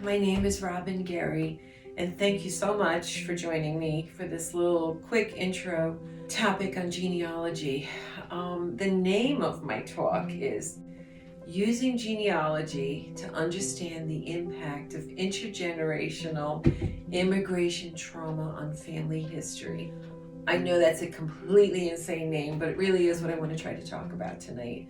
My name is Robin Gary, and thank you so much for joining me for this little quick intro topic on genealogy. The name of my talk is Using Genealogy to Understand the Impact of Intergenerational Immigration Trauma on Family History. I know that's a completely insane name, but it really is what I want to try to talk about tonight.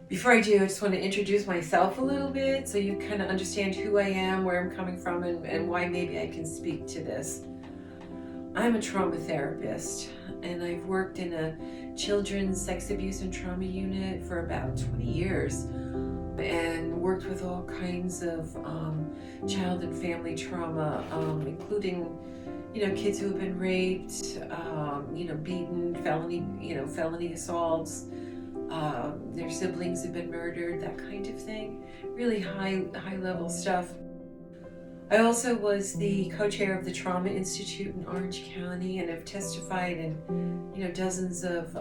Before I do, I just want to introduce myself a little bit so you kind of understand who I am, where I'm coming from, and why maybe I can speak to this. I'm a trauma therapist, and I've worked in a children's sex abuse and trauma unit for about 20 years and worked with all kinds of child and family trauma, including kids who have been raped, beaten, felony assaults, their siblings have been murdered, that kind of thing. Really high level stuff. I also was the co-chair of the Trauma Institute in Orange County and have testified in dozens of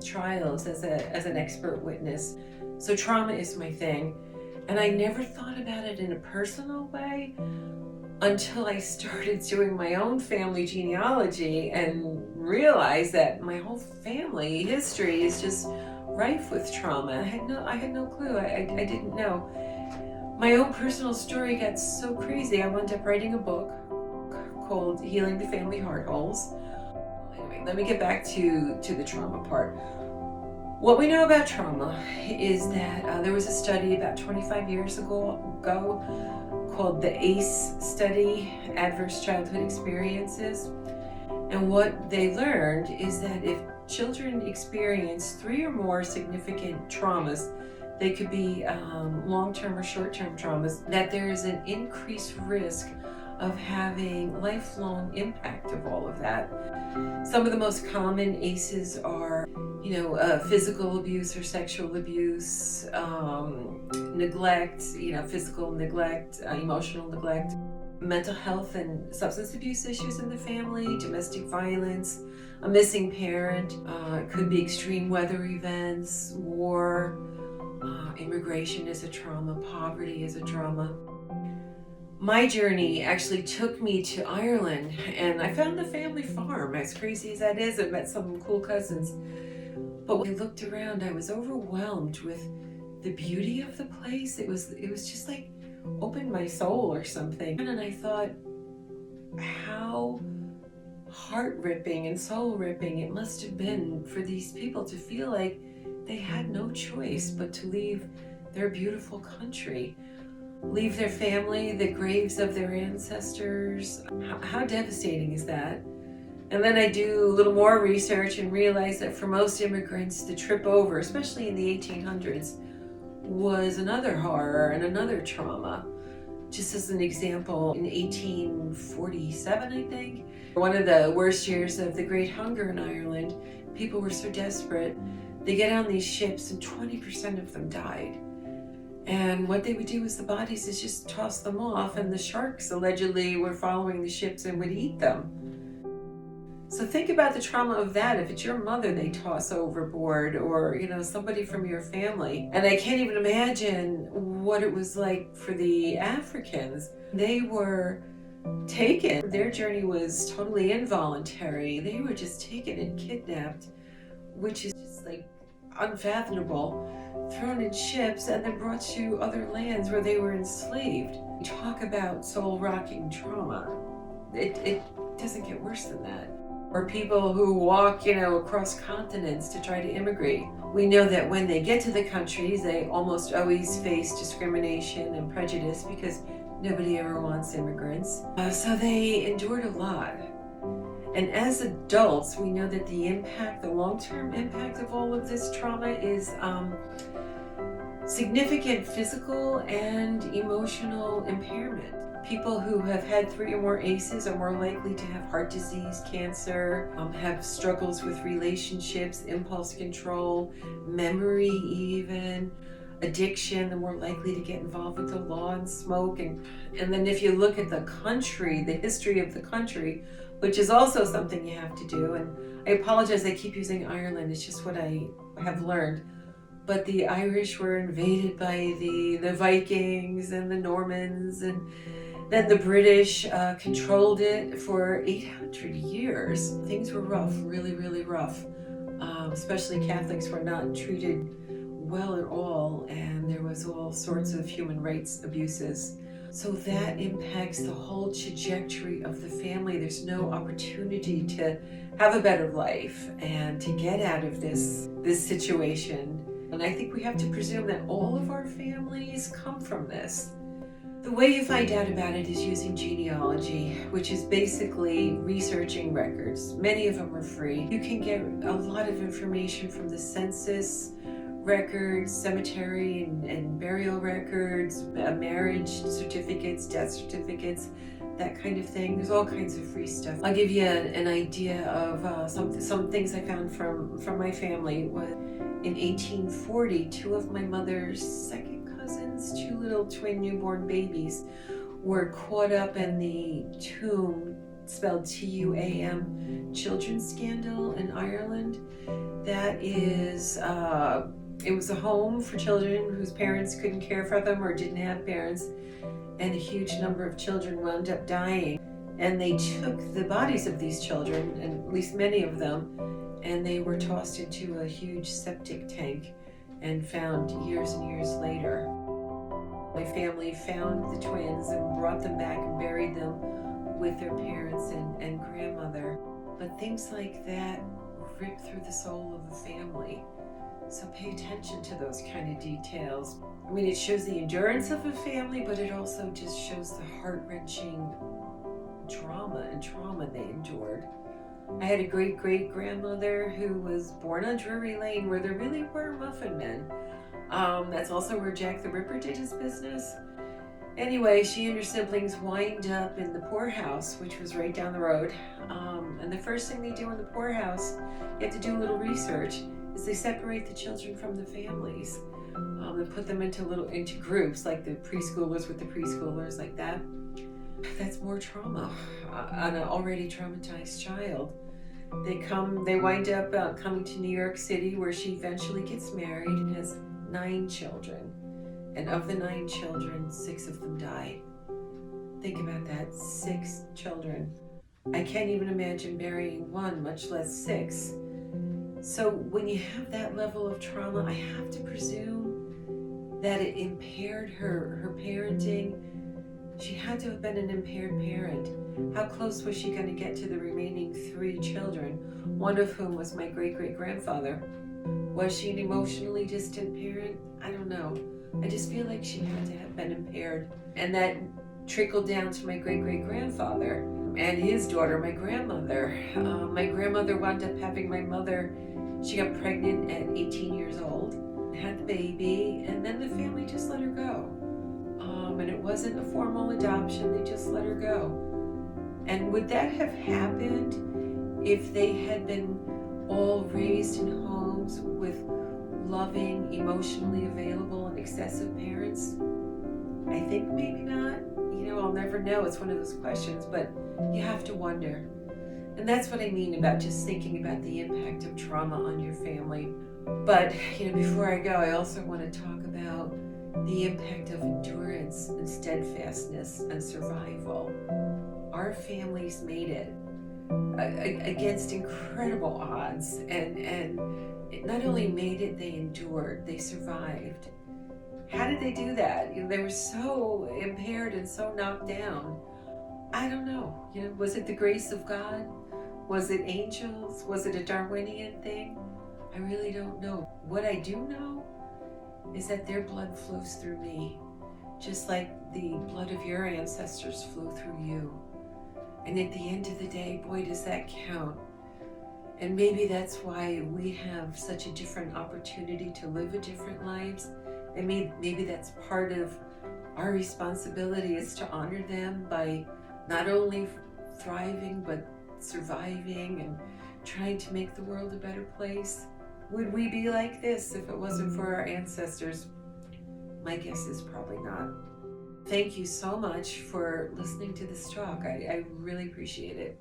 trials as an expert witness. So trauma is my thing, and I never thought about it in a personal way until I started doing my own family genealogy and realized that my whole family history is just rife with trauma. I had no clue. I didn't know. My own personal story got so crazy. I wound up writing a book called Healing the Family Heart Holes. Anyway, let me get back to the trauma part. What we know about trauma is that there was a study about 25 years ago called the ACE study, Adverse Childhood Experiences. And what they learned is that if children experience 3 or more significant traumas, they could be long-term or short-term traumas, that there is an increased risk of having lifelong impact of all of that. Some of the most common ACEs are, physical abuse or sexual abuse, neglect, physical neglect, emotional neglect, mental health and substance abuse issues in the family, domestic violence, a missing parent, it could be extreme weather events, war, immigration is a trauma, poverty is a trauma. My journey actually took me to Ireland, and I found the family farm. As crazy as that is, I met some cool cousins. But when I looked around, I was overwhelmed with the beauty of the place. It was just like opened my soul or something. And I thought, how heart-ripping and soul-ripping it must have been for these people to feel like they had no choice but to leave their beautiful country, leave their family, the graves of their ancestors. How devastating is that? And then I do a little more research and realize that for most immigrants, the trip over, especially in the 1800s, was another horror and another trauma. Just as an example, in 1847, I think, one of the worst years of the Great Hunger in Ireland, people were so desperate, they get on these ships and 20% of them died. And what they would do with the bodies is just toss them off, and the sharks allegedly were following the ships and would eat them. So think about the trauma of that. If it's your mother they toss overboard, or somebody from your family. And I can't even imagine what it was like for the Africans. They were taken. Their journey was totally involuntary. They were just taken and kidnapped, which is just like unfathomable, thrown in ships and then brought to other lands where they were enslaved. Talk about soul-rocking trauma. It doesn't get worse than that. Or people who walk, across continents to try to immigrate. We know that when they get to the countries, they almost always face discrimination and prejudice because nobody ever wants immigrants. So they endured a lot. And as adults, we know that the long-term impact of all of this trauma is significant physical and emotional impairment. People who have had 3 or more ACEs are more likely to have heart disease, cancer, have struggles with relationships, impulse control, memory even, addiction. They're more likely to get involved with the law and smoke. And then if you look at the country, the history of the country, which is also something you have to do. And I apologize, I keep using Ireland. It's just what I have learned. but the Irish were invaded by the Vikings and the Normans, and then the British controlled it for 800 years. Things were rough, really, really rough. Especially Catholics were not treated well at all, and there was all sorts of human rights abuses. So that impacts the whole trajectory of the family. There's no opportunity to have a better life and to get out of this situation. And I think we have to presume that all of our families come from this. The way you find out about it is using genealogy, which is basically researching records. Many of them are free. You can get a lot of information from the census records, cemetery and burial records, marriage certificates, death certificates, that kind of thing. There's all kinds of free stuff. I'll give you an idea of some things I found from my family. In 1840, two of my mother's second cousins, two little twin newborn babies, were caught up in the tomb, spelled Tuam, children's scandal in Ireland. That is, it was a home for children whose parents couldn't care for them or didn't have parents, and a huge number of children wound up dying. And they took the bodies of these children, and at least many of them, and they were tossed into a huge septic tank and found years and years later. My family found the twins and brought them back and buried them with their parents and grandmother. But things like that rip through the soul of a family. So pay attention to those kind of details. I mean, it shows the endurance of a family, but it also just shows the heart-wrenching trauma they endured. I had a great-great-grandmother who was born on Drury Lane, where there really were muffin men. That's also where Jack the Ripper did his business. Anyway, she and her siblings wind up in the poorhouse, which was right down the road. And the first thing they do in the poorhouse, you have to do a little research, is they separate the children from the families. And put them into groups, like the preschoolers with the preschoolers, like that. That's more trauma on an already traumatized child. They wind up coming to New York City, where she eventually gets married and has 9 children. And of the 9 children, 6 of them die. Think about that, 6 children. I can't even imagine burying 1, much less 6. So when you have that level of trauma, I have to presume that it impaired her parenting. She had to have been an impaired parent. How close was she going to get to the remaining 3 children, one of whom was my great-great-grandfather? Was she an emotionally distant parent? I don't know. I just feel like she had to have been impaired. And that trickled down to my great-great-grandfather and his daughter, my grandmother. My grandmother wound up having my mother. She got pregnant at 18 years old, had the baby, and then the family just let her go. And it wasn't a formal adoption, they just let her go. And would that have happened if they had been all raised in homes with loving, emotionally available, and accessive parents? I think maybe not. I'll never know. It's one of those questions, but you have to wonder. And that's what I mean about just thinking about the impact of trauma on your family. But, before I go, I also want to talk about the impact of endurance and steadfastness and survival. Our families made it against incredible odds, and it not only made it, they endured, they survived. How did they do that? They were so impaired and so knocked down. I don't know. Was it the grace of God? Was it angels? Was it a Darwinian thing? I really don't know. What I do know is that their blood flows through me, just like the blood of your ancestors flow through you. And at the end of the day, boy, does that count. And maybe that's why we have such a different opportunity to live a different lives. And maybe that's part of our responsibility, is to honor them by not only thriving, but surviving and trying to make the world a better place. Would we be like this if it wasn't for our ancestors? My guess is probably not. Thank you so much for listening to this talk. I really appreciate it.